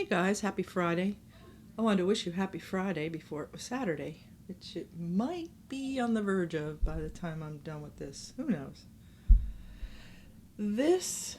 Hey guys, happy Friday. I wanted to wish you happy Friday before it was Saturday, which it might be on the verge of by the time I'm done with this. Who knows? This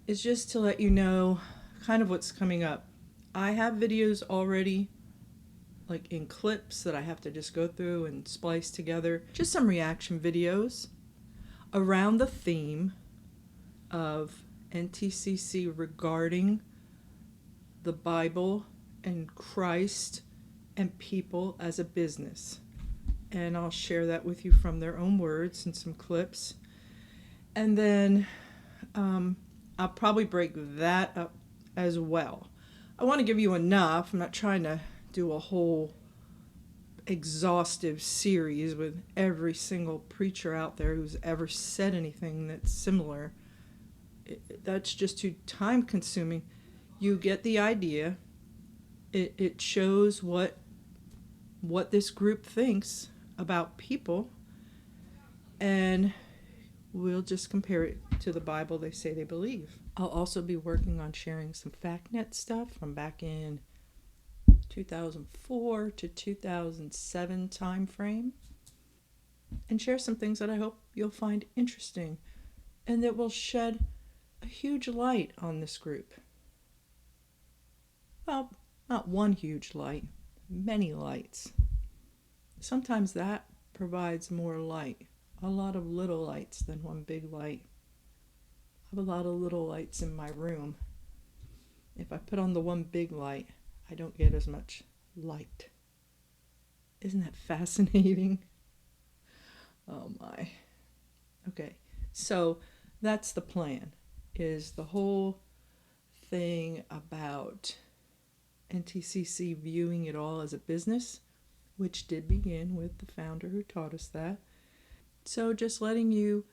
is just to let you know kind of what's coming up. I have videos already, like in clips that I have to just go through and splice together. Just some reaction videos around the theme of NTCC regarding the Bible and Christ and people as a business. And I'll share that with you from their own words and some clips. And then I'll probably break that up as well. I want to give you enough. I'm not trying to do a whole exhaustive series with every single preacher out there who's ever said anything that's similar. That's just too time consuming. You get the idea. It shows what this group thinks about people, and we'll just compare it to the Bible they say they believe. I'll also be working on sharing some FactNet stuff from back in 2004 to 2007 time frame, and share some things that I hope you'll find interesting and that will shed a huge light on this group. Well, not one huge light, many lights. Sometimes that provides more light, a lot of little lights than one big light. I have a lot of little lights in my room. If I put on the one big light, I don't get as much light. Isn't that fascinating? Oh my. Okay, so that's the plan, is the whole thing about NTCC viewing it all as a business, which did begin with the founder who taught us that. So just letting you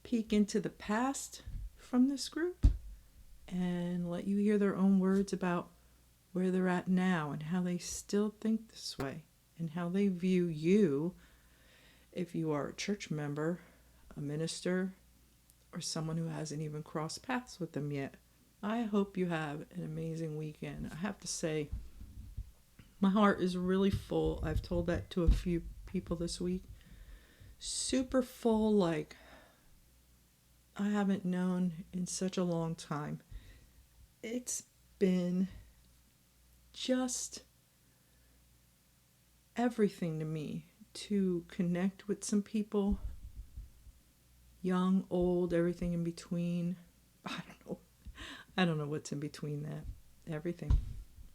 peek into the past from this group and let you hear their own words about where they're at now and how they still think this way and how they view you if you are a church member, a minister, or someone who hasn't even crossed paths with them yet. I hope you have an amazing weekend. I have to say, my heart is really full. I've told that to a few people this week. Super full, like I haven't known in such a long time. It's been just everything to me to connect with some people, young, old, everything in between. I don't know what's in between that. Everything.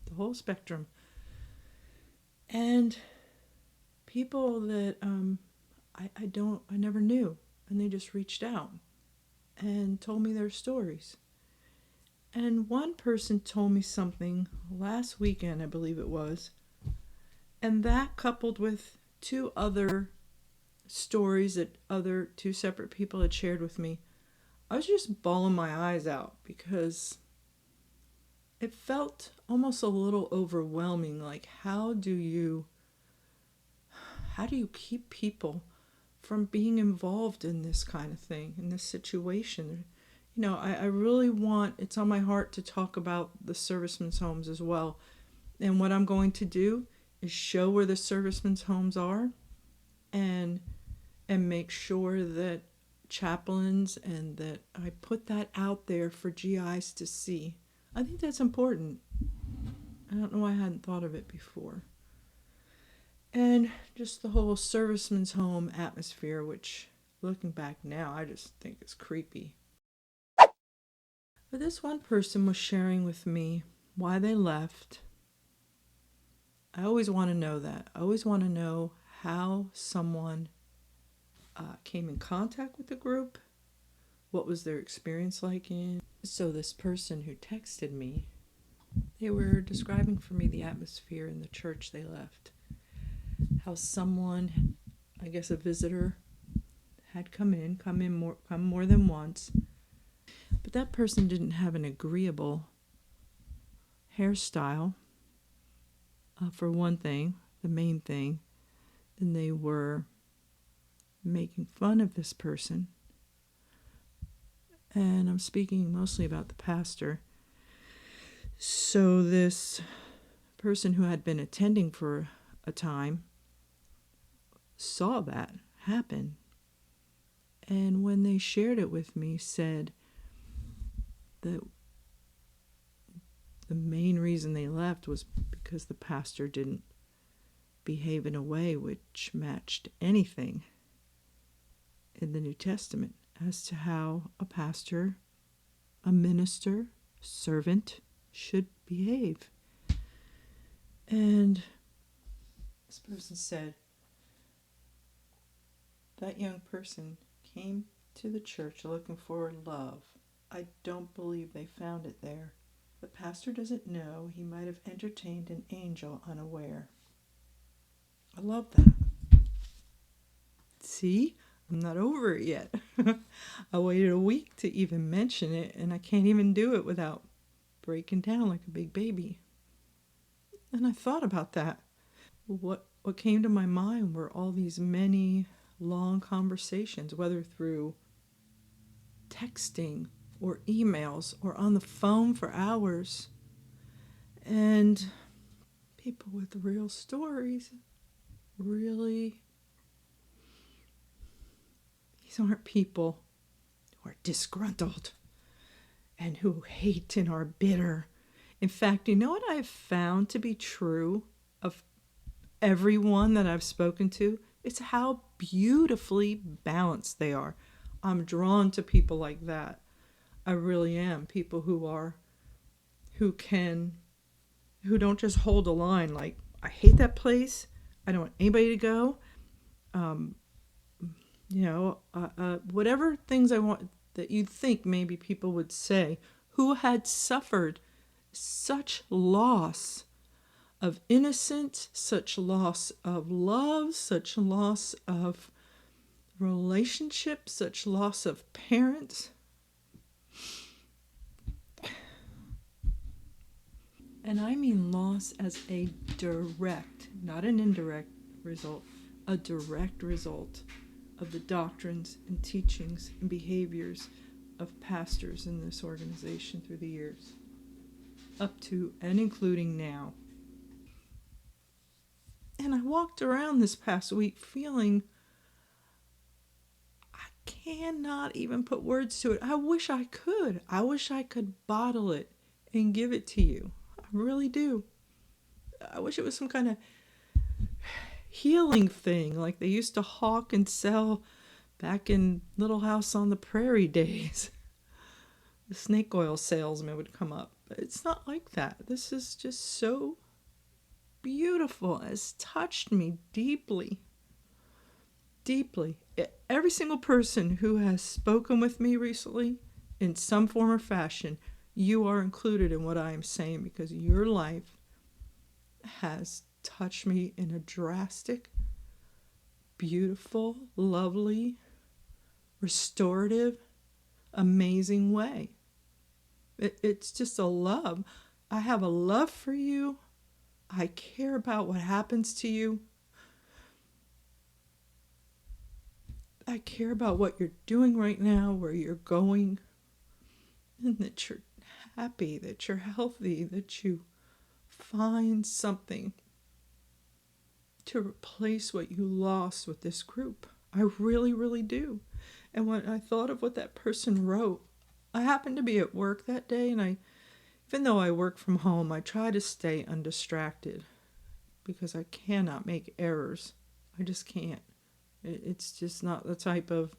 The whole spectrum. And people that I never knew, and they just reached out and told me their stories. And one person told me something last weekend, I believe it was, and that coupled with two other stories that two separate people had shared with me, I was just bawling my eyes out because it felt almost a little overwhelming. Like, how do you keep people from being involved in this kind of thing, in this situation? You know, I really want, it's on my heart to talk about the servicemen's homes as well. And what I'm going to do is show where the servicemen's homes are and make sure that chaplains and that I put that out there for GIs to see. I think that's important. I don't know why I hadn't thought of it before. And just the whole serviceman's home atmosphere, which looking back now, I just think is creepy. But this one person was sharing with me why they left. I always want to know that. I always want to know how someone came in contact with the group. What was their experience like in? So this person who texted me, they were describing for me the atmosphere in the church they left. How someone, I guess a visitor, had come more than once. But that person didn't have an agreeable hairstyle, for one thing, the main thing. And they were making fun of this person. And I'm speaking mostly about the pastor. So this person who had been attending for a time saw that happen. And when they shared it with me, said that the main reason they left was because the pastor didn't behave in a way which matched anything in the New Testament as to how a pastor, a minister, servant should behave. And this person said, that young person came to the church looking for love. I don't believe they found it there. The pastor doesn't know he might have entertained an angel unaware. I love that. See, I'm not over it yet. I waited a week to even mention it, and I can't even do it without breaking down like a big baby. And I thought about that. What came to my mind were all these many long conversations, whether through texting or emails or on the phone for hours. And people with real stories, really, these aren't people who are disgruntled and who hate and are bitter. In fact, you know what I've found to be true of everyone that I've spoken to? It's how beautifully balanced they are. I'm drawn to people like that. I really am. People who don't just hold a line like, I hate that place, I don't want anybody to go. Whatever things I want that you'd think maybe people would say, who had suffered such loss of innocence, such loss of love, such loss of relationships, such loss of parents. And I mean loss as a direct, not an indirect result, a direct result of the doctrines and teachings and behaviors of pastors in this organization through the years, up to and including now. And I walked around this past week feeling I cannot even put words to it. I wish I could. I wish I could bottle it and give it to you. I really do. I wish it was some kind of healing thing like they used to hawk and sell back in Little House on the Prairie days. The snake oil salesman would come up. But it's not like that. This is just so beautiful. It's touched me deeply. Deeply. Every single person who has spoken with me recently, in some form or fashion, you are included in what I am saying because your life has touched me in a drastic, beautiful, lovely, restorative, amazing way. It's just a love. I have a love for you. I care about what happens to you. I care about what you're doing right now, where you're going, and that you're happy, that you're healthy, that you find something to replace what you lost with this group. I really, really do. And when I thought of what that person wrote, I happened to be at work that day, and even though I work from home, I try to stay undistracted because I cannot make errors. I just can't. It's just not the type of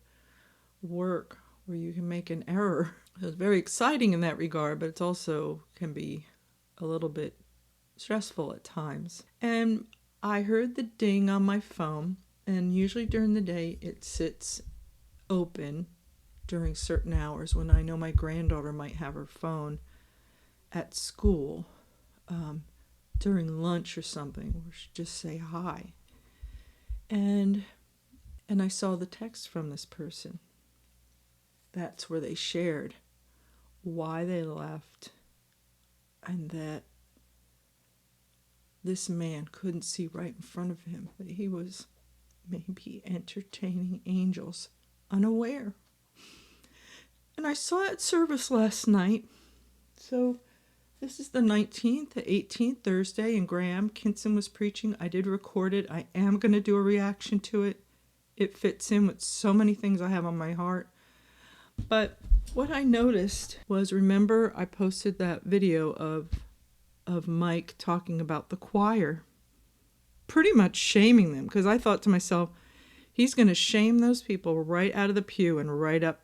work where you can make an error. It's very exciting in that regard, but it also can be a little bit stressful at times. And I heard the ding on my phone, and usually during the day it sits open during certain hours when I know my granddaughter might have her phone at school during lunch or something, or she'd just say hi. And I saw the text from this person. That's where they shared why they left and that this man couldn't see right in front of him, that he was maybe entertaining angels unaware. And I saw that service last night, so This is the 19th, the 18th, Thursday, and Graham Kinson was preaching. I did record it. I am going to do a reaction to it. It fits in with so many things I have on my heart. But what I noticed was, remember I posted that video of Mike talking about the choir, pretty much shaming them, because I thought to myself, he's going to shame those people right out of the pew and right up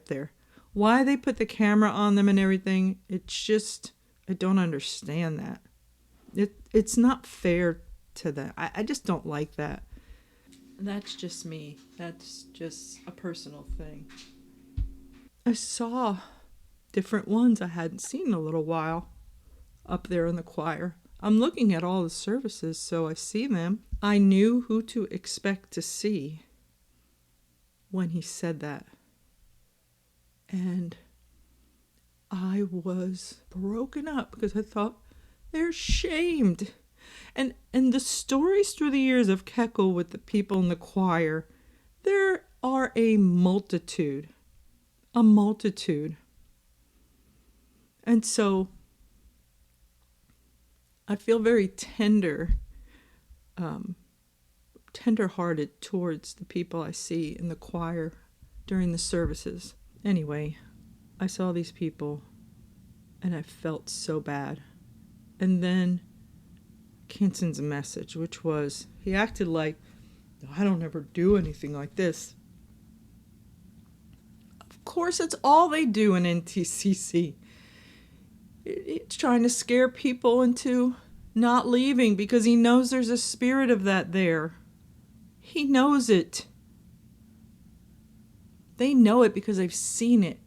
there. Why they put the camera on them and everything, it's just, I don't understand that. It's not fair to them. I just don't like that. That's just me. That's just a personal thing. I saw different ones I hadn't seen in a little while up there in the choir. I'm looking at all the services, so I see them. I knew who to expect to see when he said that. And I was broken up because I thought, they're shamed. And the stories through the years of Kekel with the people in the choir, there are a multitude. And so I feel very tender-hearted towards the people I see in the choir during the services. Anyway, I saw these people and I felt so bad. And then Kinson's message, which was, he acted like, I don't ever do anything like this. Of course, it's all they do in NTCC. It's trying to scare people into not leaving because he knows there's a spirit of that there. He knows it. They know it because they've seen it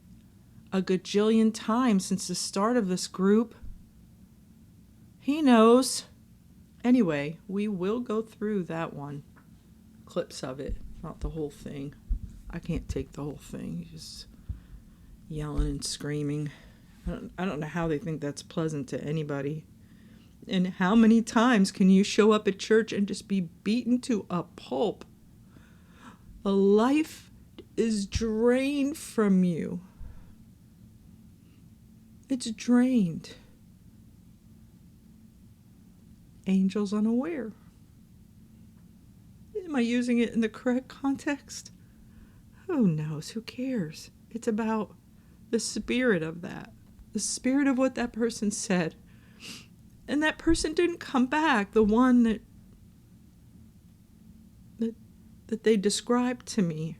a gajillion times since the start of this group. He knows. Anyway, we will go through that one. Clips of it, not the whole thing. I can't take the whole thing. Just yelling and screaming. I don't know how they think that's pleasant to anybody. And how many times can you show up at church and just be beaten to a pulp? A life is drained from you. It's drained. Angels unaware. Am I using it in the correct context? Who knows? Who cares? It's about the spirit of that. The spirit of what that person said. And that person didn't come back. The one that they described to me.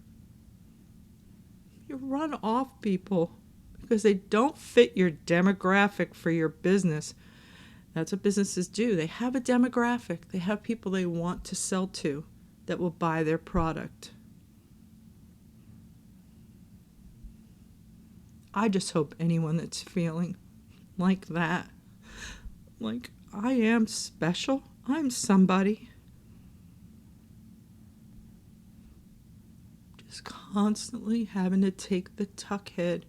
You run off people because they don't fit your demographic for your business. That's what businesses do. They have a demographic. They have people they want to sell to that will buy their product. I just hope anyone that's feeling like that, like I am special, I'm somebody, just constantly having to take the tuck head,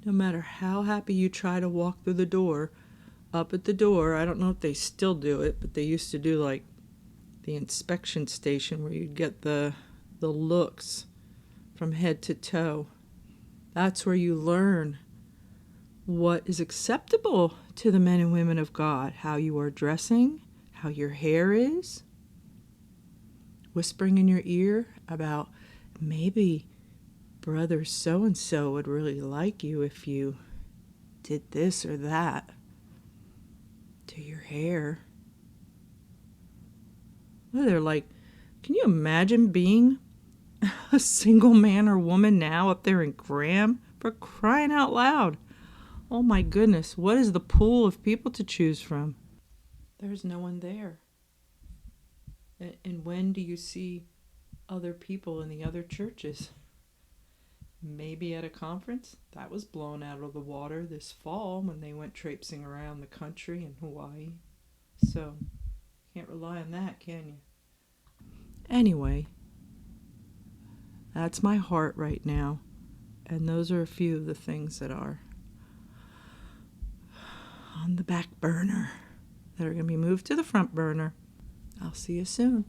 no matter how happy you try to walk through the door. Up at the door, I don't know if they still do it, but they used to do like the inspection station where you'd get the looks from head to toe. That's where you learn what is acceptable to the men and women of God, how you are dressing, how your hair is, whispering in your ear about maybe brother so-and-so would really like you if you did this or that to your hair. Well, they're like, can you imagine being a single man or woman now up there in Graham? For crying out loud. Oh my goodness, what is the pool of people to choose from? There's no one there. And when do you see other people in the other churches? Maybe at a conference? That was blown out of the water this fall when they went traipsing around the country in Hawaii. So, can't rely on that, can you? Anyway, that's my heart right now. And those are a few of the things that are on the back burner that are going to be moved to the front burner. I'll see you soon.